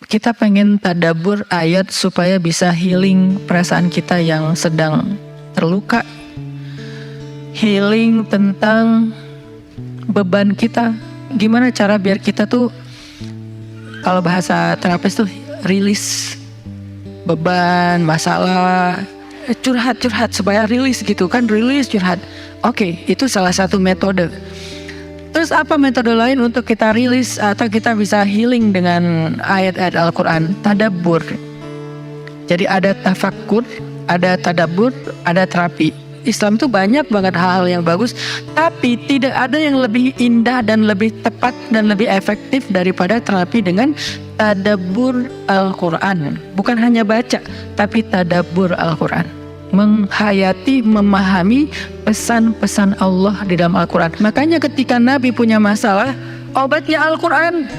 kita pengen tadabbur ayat supaya bisa healing perasaan kita yang sedang terluka, healing tentang beban kita. Gimana cara biar kita tuh, kalau bahasa terapis tuh rilis beban, masalah, curhat supaya rilis gitu kan, rilis curhat. Oke, itu salah satu metode. Terus apa metode lain untuk kita rilis atau kita bisa healing dengan ayat-ayat Al-Quran? Tadabbur. Jadi ada tafakkur, ada tadabbur, ada terapi. Islam itu banyak banget hal-hal yang bagus, tapi tidak ada yang lebih indah dan lebih tepat dan lebih efektif daripada terapi dengan tadabbur Al-Quran. Bukan hanya baca, tapi tadabbur Al-Quran. Menghayati, memahami pesan-pesan Allah di dalam Al-Quran. Makanya ketika Nabi punya masalah, obatnya Al-Quran.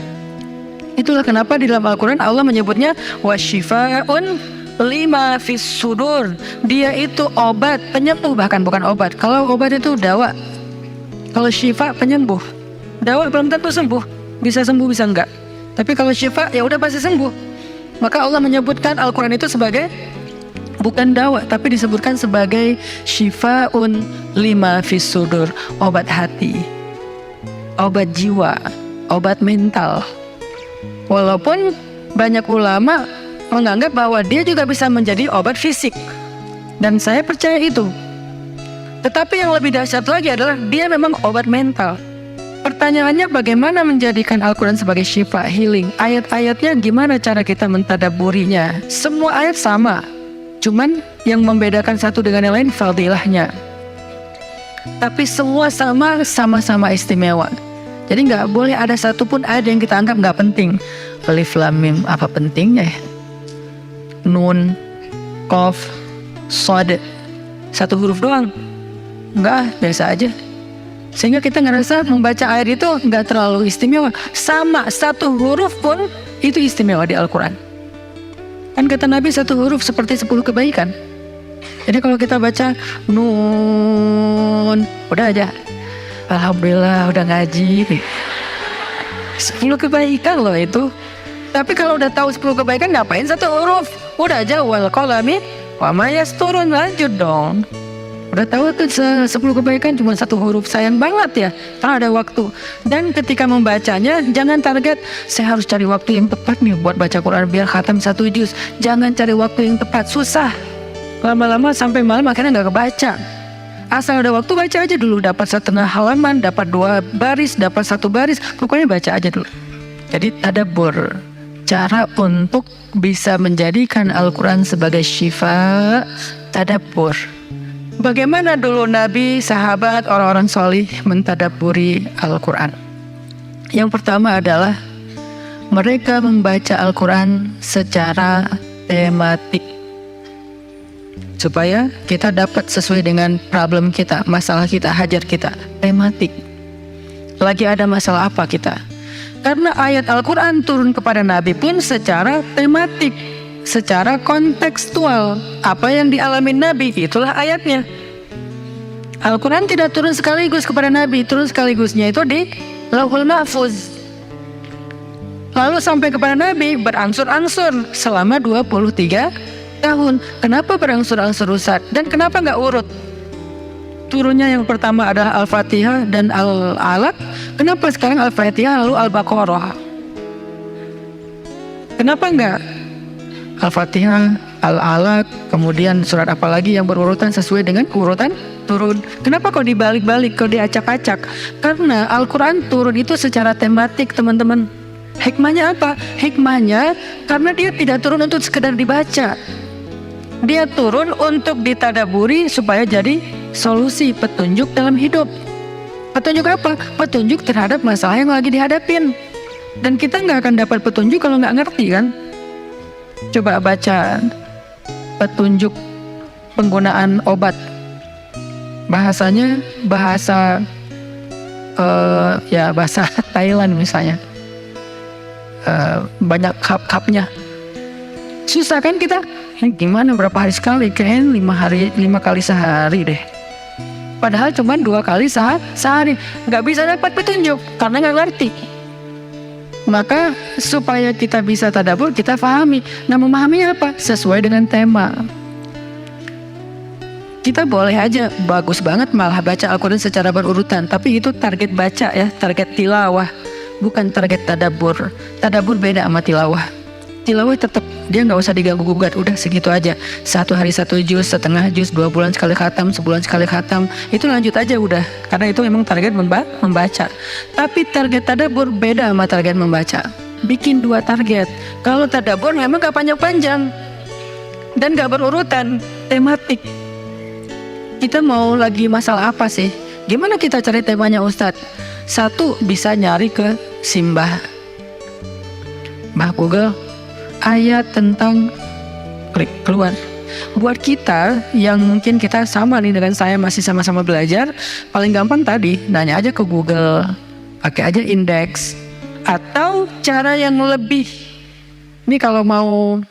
Itulah kenapa di dalam Al-Quran Allah menyebutnya wasyifa'un lima fis sudur. Dia itu obat, penyembuh, bahkan bukan obat. Kalau obat itu dawa, kalau syifa penyembuh. Dawa belum tentu sembuh, bisa sembuh bisa enggak. Tapi kalau syifa ya udah pasti sembuh. Maka Allah menyebutkan Al-Quran itu sebagai bukan dawa, tapi disebutkan sebagai syifaun lima fis sudur, obat hati, obat jiwa, obat mental. Walaupun banyak ulama menganggap bahwa dia juga bisa menjadi obat fisik, dan saya percaya itu. Tetapi yang lebih dahsyat lagi adalah dia memang obat mental. Pertanyaannya, bagaimana menjadikan Al-Quran sebagai syifa, healing? Ayat-ayatnya gimana cara kita mentadabburinya? Semua ayat sama, cuman yang membedakan satu dengan yang lain fadilahnya. Tapi semua sama-sama istimewa. Jadi nggak boleh ada satupun ayat yang kita anggap nggak penting. Alif Lam Mim, apa pentingnya ya? Nun, Qaf, Shad, satu huruf doang. Enggak, biasa aja. Sehingga kita ngerasa membaca ayat itu nggak terlalu istimewa. Sama, satu huruf pun itu istimewa di Al-Quran. Kan kata Nabi satu huruf seperti 10 kebaikan. Jadi kalau kita baca Nun, udah aja, alhamdulillah udah ngaji. 10 kebaikan loh itu. Tapi kalau udah tahu 10 kebaikan, ngapain satu huruf? Udah aja wal qalami wa ma yasturun, lanjut dong. Udah tahu tuh 10 kebaikan cuma satu huruf, sayang banget ya kalau ada waktu. Dan ketika membacanya jangan target saya harus cari waktu yang tepat nih buat baca Quran biar khatam 1 juz. Jangan cari waktu yang tepat, susah. Lama-lama sampai malam akhirnya nggak kebaca. Asal ada waktu baca aja dulu, dapat setengah halaman, dapat 2 baris, dapat 1 baris, pokoknya baca aja dulu. Jadi tadabbur, cara untuk bisa menjadikan Al-Quran sebagai syifa, tadabbur. Bagaimana dulu Nabi, sahabat, orang-orang solih mentadabburi Al-Quran? Yang pertama adalah mereka membaca Al-Quran secara tematik, supaya kita dapat sesuai dengan problem kita, masalah kita, hajat kita. Tematik. Lagi ada masalah apa kita? Karena ayat Al-Quran turun kepada Nabi pun secara tematik, secara kontekstual. Apa yang dialami Nabi, itulah ayatnya. Al-Quran tidak turun sekaligus kepada Nabi, turun sekaligusnya itu di Lauhul Mahfuz. Lalu sampai kepada Nabi berangsur-angsur selama 23 tahun. Kenapa berangsur-angsur, Ustaz? Dan kenapa nggak urut? Turunnya yang pertama adalah Al-Fatihah dan Al-Alaq. Kenapa sekarang Al-Fatihah lalu Al-Baqarah? Kenapa enggak Al-Fatihah, Al-Alaq, kemudian surat apa lagi yang berurutan sesuai dengan urutan turun? Kenapa kok dibalik-balik, kok diacak-acak? Karena Al-Quran turun itu secara tematik, teman-teman. Hikmahnya apa? Hikmahnya karena dia tidak turun untuk sekedar dibaca. Dia turun untuk ditadaburi supaya jadi solusi, petunjuk dalam hidup. Petunjuk apa? Petunjuk terhadap masalah yang lagi dihadapin. Dan kita nggak akan dapat petunjuk kalau nggak ngerti kan? Coba baca petunjuk penggunaan obat. Bahasanya bahasa bahasa Thailand misalnya. Banyak kap-kapnya. Susah kan kita? Gimana berapa hari sekali? Kayaknya 5 kali sehari deh. Padahal cuma 2 kali sehari. Nggak bisa dapat petunjuk karena nggak ngerti. Maka supaya kita bisa tadabbur, kita pahami. Nah, memahami apa? Sesuai dengan tema. Kita boleh aja bagus banget malah baca Al-Quran secara berurutan, tapi itu target baca ya, target tilawah, bukan target tadabbur. Tadabbur beda sama tilawah. Tilawah tetap dia nggak usah diganggu gugat, udah segitu aja. 1 hari 1 juz, setengah juz, 2 bulan sekali khatam, sebulan sekali khatam, itu lanjut aja udah. Karena itu memang target membaca. Tapi target tadabbur beda sama target membaca. Bikin 2 target. Kalau tadabbur memang gak panjang-panjang dan gak berurutan, tematik. Kita mau lagi masalah apa sih? Gimana kita cari temanya Ustadz? 1, bisa nyari ke Simbah Google, ayat tentang, klik keluar. Buat kita yang mungkin kita sama nih dengan saya, masih sama-sama belajar, paling gampang tadi nanya aja ke Google, pakai aja indeks. Atau cara yang lebih, ini kalau mau,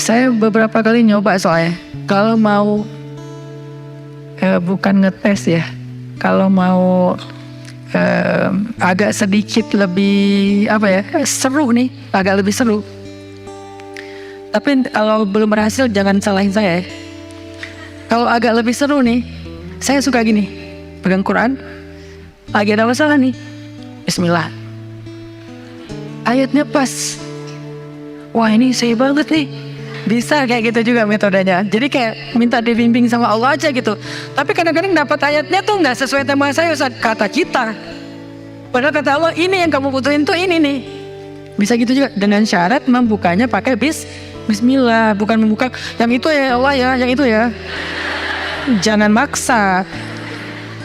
saya beberapa kali nyoba soalnya, kalau mau bukan ngetes ya, kalau mau agak sedikit lebih seru nih, agak lebih seru. Tapi kalau belum berhasil jangan salahin saya ya. Kalau agak lebih seru nih, saya suka gini, pegang Quran, lagi ada masalah nih, Bismillah, ayatnya pas, wah ini saya banget nih. Bisa kayak gitu juga metodenya. Jadi kayak minta dibimbing sama Allah aja gitu. Tapi kadang-kadang dapat ayatnya tuh nggak sesuai tema saya, Ustaz, kata kita. Padahal kata Allah, ini yang kamu butuhin tuh ini nih. Bisa gitu juga dengan syarat membukanya pakai Bismillah, bukan membuka yang itu ya Allah ya, yang itu ya. Jangan maksa.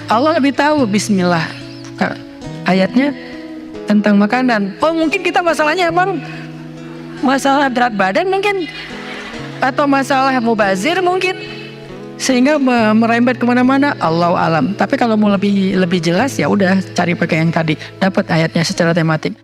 Allah lebih tahu. Bismillah. Ayatnya tentang makanan. Oh mungkin kita masalahnya emang masalah berat badan mungkin, atau masalah mubazir mungkin, sehingga merembet kemana-mana. Allahu alam. Tapi kalau mau lebih jelas ya udah cari pakai yang tadi, dapat ayatnya secara tematik.